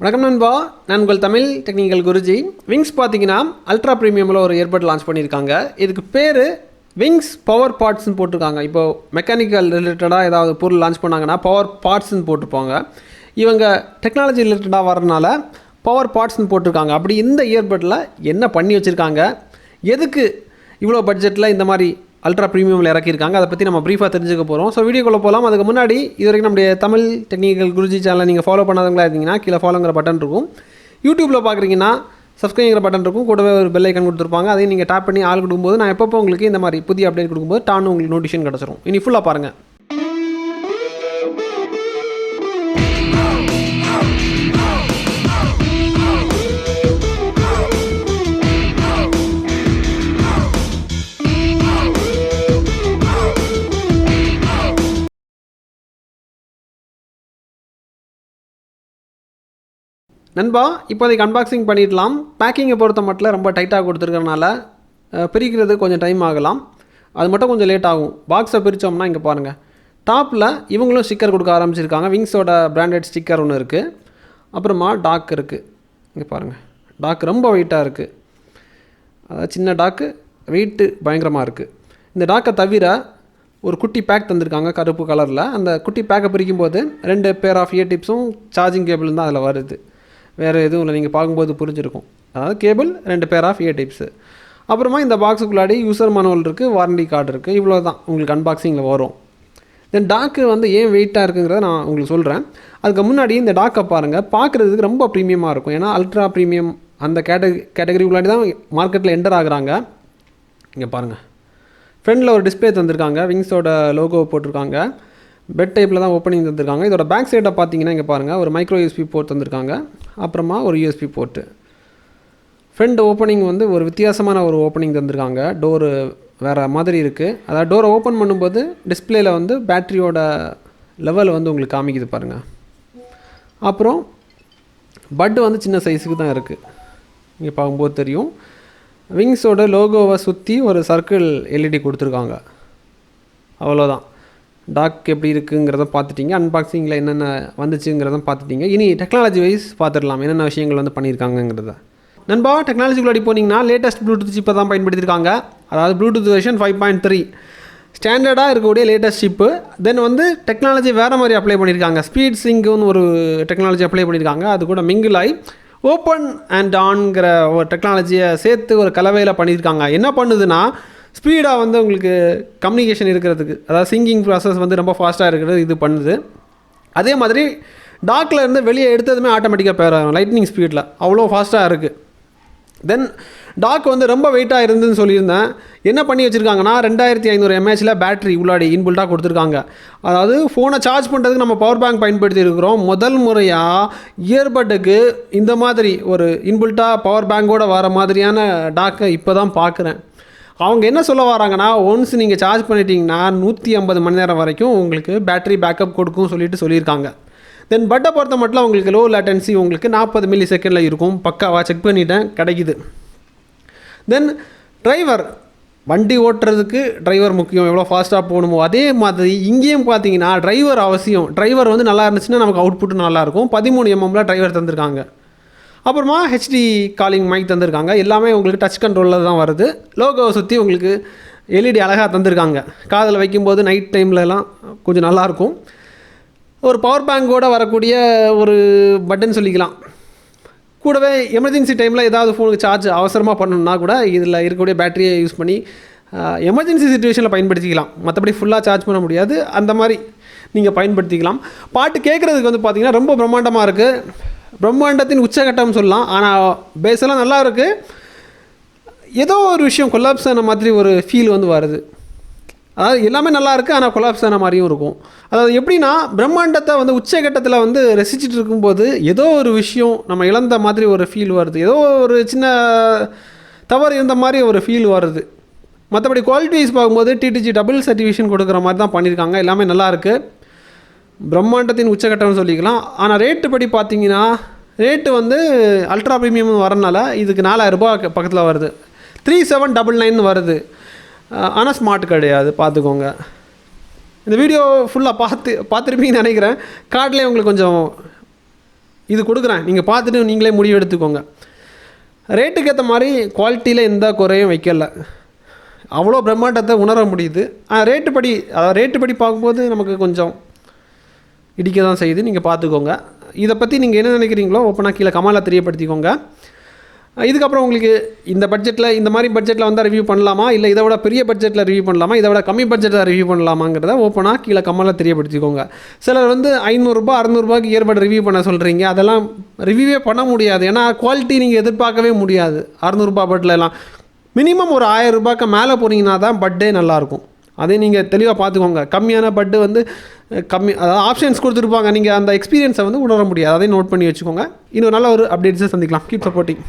வணக்கம் நண்பா, நான் உங்கள் தமிழ் டெக்னிக்கல் குருஜி. விங்ஸ் பார்த்தீங்கன்னா அல்ட்ரா ப்ரீமியமில் ஒரு இயர்பட் லான்ச் பண்ணியிருக்காங்க. இதுக்கு பேர் விங்ஸ் பவர் பாட்ஸ்ன்னு போட்டிருக்காங்க. இப்போது மெக்கானிக்கல் ரிலேட்டடாக ஏதாவது பொருள் லான்ச் பண்ணாங்கன்னா பவர் பாட்ஸ்ன்னு போட்டிருப்பாங்க. இவங்க டெக்னாலஜி ரிலேட்டடாக வரனால பவர் பாட்ஸ்ன்னு போட்டிருக்காங்க. அப்படி இந்த இயர்பட்டில் என்ன பண்ணி வச்சுருக்காங்க, எதுக்கு இவ்வளோ பட்ஜெட்டில் இந்த மாதிரி அல்ட்ரா ப்ரீமியமில் இறக்கியிருக்காங்க, அதை பற்றி நம்ம ப்ரீஃபாக தெரிஞ்சுக்க போகிறோம். ஸோ வீடியோக்குள்ளே போகலாம். அதுக்கு முன்னாடி இது வரைக்கும் நம்முடைய தமிழ் டெக்னிக்கல் குருஜி சேனலை நீங்கள் ஃபாலோ பண்ணாதவங்களா இருந்தீங்கன்னா கீழே ஃபாலோங்கிற பட்டன் இருக்கும். யூடியூப்பில் பார்க்குறீங்கன்னா சப்ஸ்கிரைங்கிற பட்டன் இருக்கும், கூடவே ஒரு பெல் ஐக்கன் கொடுத்துருப்பாங்க. அதையும் நீங்கள் டேப் பண்ணி ஆள் கொடுக்கும்போது நான் எப்பப்போ உங்களுக்கு இந்த மாதிரி புதிய அப்டேட் கொடுக்கும்போது டான்னு உங்களுக்கு நோட்டிஃபிகேஷன் கிடச்சிரும். இனி ஃபுல்லாக பாருங்கள். நண்பா, இப்போதைக்கு அன்பாக்சிங் பண்ணிடலாம். பேக்கிங்கை பொறுத்த மட்டும் ரொம்ப டைட்டாக கொடுத்துருக்கறனால பிரிக்கிறது கொஞ்சம் டைம் ஆகலாம். அது மட்டும் கொஞ்சம் லேட் ஆகும். பாக்ஸை பிரித்தோம்னா இங்கே பாருங்கள், டாப்பில் இவங்களும் ஸ்டிக்கர் கொடுக்க ஆரம்பிச்சிருக்காங்க. விங்ஸோட பிராண்டட் ஸ்டிக்கர் ஒன்று இருக்குது. அப்புறமா டாக் இருக்குது. இங்கே பாருங்கள், டாக் ரொம்ப வெயிட்டாக இருக்குது. அதாவது சின்ன டாக்கு, வெயிட்டு பயங்கரமாக இருக்குது. இந்த டாக்கை தவிர ஒரு குட்டி பேக் தந்திருக்காங்க கருப்பு கலரில். அந்த குட்டி பேக்கை பிரிக்கும்போது 2 பேர் ஆஃப் இயர் டிப்ஸும் சார்ஜிங் கேபிளும் தான் அதில் வருது. வேறு எதுவும் இல்லை, நீங்கள் பார்க்கும்போது புரிஞ்சிருக்கும். அதாவது cable, 2 pair half year tips. அப்புறமா இந்த பாக்ஸுக்குள்ளாடி யூசர் மேனுவல் இருக்குது, வாரண்டி கார்டு இருக்குது. இவ்வளோ தான் உங்களுக்கு அன்பாக்சிங்கில் வரும். தென் டாக்கு ஏன் வெயிட்டாக இருக்குங்கிறத நான் உங்களுக்கு சொல்கிறேன். அதுக்கு முன்னாடி இந்த டாக்கை பாருங்கள், பார்க்குறதுக்கு ரொம்ப ப்ரீமியமாக இருக்கும். ஏன்னா அல்ட்ரா ப்ரீமியம் அந்த கேட்டகரி உள்ளாடி தான் மார்க்கெட்டில் என்டர் ஆகுறாங்க. இங்கே பாருங்கள், ஃப்ரண்டில் ஒரு டிஸ்பிளே தந்திருக்காங்க, விங்ஸோட லோகோ போட்டிருக்காங்க. பெட் டைப்பில் தான் ஓப்பனிங் தந்திருக்காங்க. இதோட பேக் சைடை பார்த்தீங்கன்னா இங்கே பாருங்கள், ஒரு மைக்ரோ யூஎஸ்பி போர்ட் தந்திருக்காங்க. அப்புறமா ஒரு யூஎஸ்பி போர்ட்டு. ஃப்ரண்ட் ஓப்பனிங் ஒரு வித்தியாசமான ஒரு ஓப்பனிங் தந்திருக்காங்க. டோரு வேறு மாதிரி இருக்குது. அதாவது டோரை ஓப்பன் பண்ணும்போது டிஸ்பிளேயில் பேட்டரியோட லெவல் உங்களுக்கு காமிக்குது பாருங்கள். அப்புறம் பட்டு சின்ன சைஸுக்கு தான் இருக்குது. இங்கே பார்க்கும்போது தெரியும். விங்ஸோட லோகோவை சுற்றி ஒரு சர்க்கிள் எல்இடி கொடுத்துருக்காங்க. அவ்வளோதான். டாக் எப்படி இருக்குங்கிறத பார்த்துட்டிங்க. அன்பாக்சிங்கில் என்னென்ன வந்துச்சுங்கிறத பார்த்துட்டிங்க. இனி டெக்னாலஜி வைஸ் பார்த்துடலாம் என்னென்ன விஷயங்கள் பண்ணியிருக்காங்கங்கிறத. நண்பா, டெக்னாலஜிக்குள்ளே போனீங்கன்னா லேட்டஸ்ட் ப்ளூடூத் சிப்பை தான் பயன்படுத்தியிருக்காங்க. அதாவது ப்ளூடூத் வெர்ஷன் 5.3 ஸ்டாண்டர்டாக இருக்கக்கூடிய லேட்டஸ்ட் சிப்பு. தென் டெக்னாலஜி வேறு மாதிரி அப்ளை பண்ணியிருக்காங்க. ஸ்பீட் சிங்க்னு ஒரு டெக்னாலஜி அப்ளை பண்ணியிருக்காங்க. அது கூட மிங்கிள் ஆகி ஓப்பன் அண்ட் ஆன்கிற ஒரு டெக்னாலஜியை சேர்த்து ஒரு கலவையில் பண்ணியிருக்காங்க. என்ன பண்ணுதுன்னா, ஸ்பீடாக உங்களுக்கு கம்யூனிகேஷன் இருக்கிறதுக்கு, அதாவது சிங்கிங் ப்ராசஸ் ரொம்ப ஃபாஸ்ட்டாக இருக்கிறது இது பண்ணுது. அதே மாதிரி டாக்கில் இருந்து வெளியே எடுத்ததுமே ஆட்டோமேட்டிக்காக போயிடும் லைட்னிங் ஸ்பீடில். அவ்வளோ ஃபாஸ்ட்டாக இருக்குது. தென் டாக் ரொம்ப வெயிட்டாக இருந்துன்னு சொல்லியிருந்தேன். என்ன பண்ணி வச்சுருக்காங்கன்னா, 2500 mAh பேட்டரி உள்ளாடி இன்பில்ட்டாக கொடுத்துருக்காங்க. அதாவது ஃபோனை சார்ஜ் பண்ணுறதுக்கு நம்ம பவர் பேங்க் பயன்படுத்தி இருக்கிறோம். முதல் முறையாக இயர்பட்டுக்கு இந்த மாதிரி ஒரு இன்பில்ட்டாக பவர் பேங்கோடு வர மாதிரியான டாக்கை இப்போ தான் பார்க்குறேன். அவங்க என்ன சொல்ல வராங்கன்னா, ஒன்ஸ் நீங்கள் சார்ஜ் பண்ணிட்டீங்கன்னா 150 மணி நேரம் வரைக்கும் உங்களுக்கு பேட்டரி பேக்கப் கொடுக்கும் சொல்லியிருக்காங்க. தென் பட்டை பொறுத்த மட்டும் உங்களுக்கு லோ லேட்டன்சி 40 மில்லி செகண்டில் இருக்கும். பக்காவாக செக் பண்ணிட்டேன், கிடைக்குது. தென் டிரைவர், வண்டி ஓட்டுறதுக்கு டிரைவர் முக்கியம். எவ்வளோ ஃபாஸ்ட்டாக போகணுமோ அதே மாதிரி இங்கேயும் பார்த்தீங்கன்னா டிரைவர் அவசியம். டிரைவர் நல்லா இருந்துச்சுன்னா நமக்கு அவுட்புட்டும் நல்லாயிருக்கும். 13 mmல டிரைவர் தந்திருக்காங்க. அப்புறமா ஹெச்டி காலிங் மைக் தந்திருக்காங்க. எல்லாமே டச் கண்ட்ரோலில் தான் வருது. லோகோவை சுற்றி எல்இடி அழகாக தந்திருக்காங்க. காதில் வைக்கும்போது நைட் டைம்லலாம் கொஞ்சம் நல்லாயிருக்கும். ஒரு பவர் பேங்கோடு வரக்கூடிய ஒரு பட்டன் சொல்லிக்கலாம். கூடவே எமர்ஜென்சி டைமில் ஏதாவது ஃபோனுக்கு சார்ஜ் அவசரமாக பண்ணணுன்னா கூட இதில் இருக்கக்கூடிய பேட்டரியை யூஸ் பண்ணி எமர்ஜென்சி சுச்சுவேஷனில் பயன்படுத்திக்கலாம். மற்றபடி ஃபுல்லாக சார்ஜ் பண்ண முடியாது. அந்த மாதிரி நீங்கள் பயன்படுத்திக்கலாம். பாட்டு கேட்குறதுக்கு பார்த்திங்கன்னா ரொம்ப பிரம்மாண்டமாக இருக்குது. பிரம்மாண்டத்தின் உச்சகட்டம் சொல்லலாம். ஆனால் பேஸெல்லாம் நல்லா இருக்குது. ஏதோ ஒரு விஷயம் கொலாப்ஸ் ஆன மாதிரி ஒரு ஃபீல் வருது. அதாவது எல்லாமே நல்லா இருக்குது, ஆனால் கொலாப்ஸ் ஆன மாதிரியும் இருக்கும். அதாவது எப்படின்னா, பிரம்மாண்டத்தை உச்சகட்டத்தில் ரசிச்சுட்டு இருக்கும்போது ஏதோ ஒரு விஷயம் நம்ம இழந்த மாதிரி ஒரு ஃபீல் வருது. ஏதோ ஒரு சின்ன தவறு இருந்த மாதிரி ஒரு ஃபீல் வருது. மற்றபடி குவாலிட்டி வைஸ் பார்க்கும்போது டிடிஜி டபுள் சர்டிஃபிகேஷன் கொடுக்குற மாதிரி தான் பண்ணியிருக்காங்க. எல்லாமே நல்லா இருக்குது. பிரம்மாண்டத்தின் உச்சகட்டம்னு சொல்லிக்கலாம். ஆனால் ரேட்டு படி பார்த்தீங்கன்னா, ரேட்டு அல்ட்ரா ப்ரீமியம் வரனால இதுக்கு 4000 ரூபாய் பக்கத்தில் வருது. 3799 வருது. ஆனால் ஸ்மார்ட் கிடையாது, பார்த்துக்கோங்க. இந்த வீடியோ ஃபுல்லாக பார்த்துருப்பீங்கன்னு நினைக்கிறேன். கார்ட்லேயே உங்களுக்கு கொஞ்சம் இது கொடுக்குறேன், நீங்கள் பார்த்துட்டு நீங்களே முடிவு எடுத்துக்கோங்க. ரேட்டுக்கு ஏற்ற மாதிரி குவாலிட்டியில் எந்த குறையும் வைக்கல, அவ்வளோ பிரம்மாண்டத்தை உணர முடியுது. ரேட்டு படி பார்க்கும்போது நமக்கு கொஞ்சம் இடிக்க தான் செய்யுது, நீங்கள் பார்த்துக்கோங்க. இதை பற்றி நீங்கள் என்ன நினைக்கிறீங்களோ ஓப்பனாக கீழே கமெண்ட்டில் தெரியப்படுத்திக்கோங்க. இதுக்கப்புறம் உங்களுக்கு இந்த பட்ஜெட்டில், இந்த மாதிரி பட்ஜெட்டில் வந்தால் ரிவ்யூ பண்ணலாமா, இல்லை இதை விட பெரிய பட்ஜெட்டில் ரிவ்யூ பண்ணலாமா, இதை விட கம்மி பட்ஜெட்டில் ரிவ்யூ பண்ணலாமாங்கிறத ஓப்பனாக கீழே கமெண்ட்டில் தெரியப்படுத்திக்கோங்க. சிலர் வந்து 500 600 இயர்பட் ரிவ்யூ பண்ண சொல்கிறீங்க, அதெல்லாம் ரிவ்யூவே பண்ண முடியாது. ஏன்னா குவாலிட்டி நீங்கள் எதிர்பார்க்கவே முடியாது. 600 பட்லலாம் மினிமம் ஒரு 1000 மேலே போனீங்கன்னா தான் பட்டே நல்லாயிருக்கும். அதே நீங்கள் தெளிவாக பார்த்துக்கோங்க. கம்மியான பட்டு வந்து அதாவது ஆப்ஷன்ஸ் கொடுத்துருப்பாங்க, நீங்கள் அந்த எக்ஸ்பீரியன்ஸை வந்து உணர முடியாது. அதையும் நோட் பண்ணி வச்சுக்கோங்க. இன்னும் நல்ல ஒரு அப்டேட்ஸை சந்திக்கலாம். Keep supporting.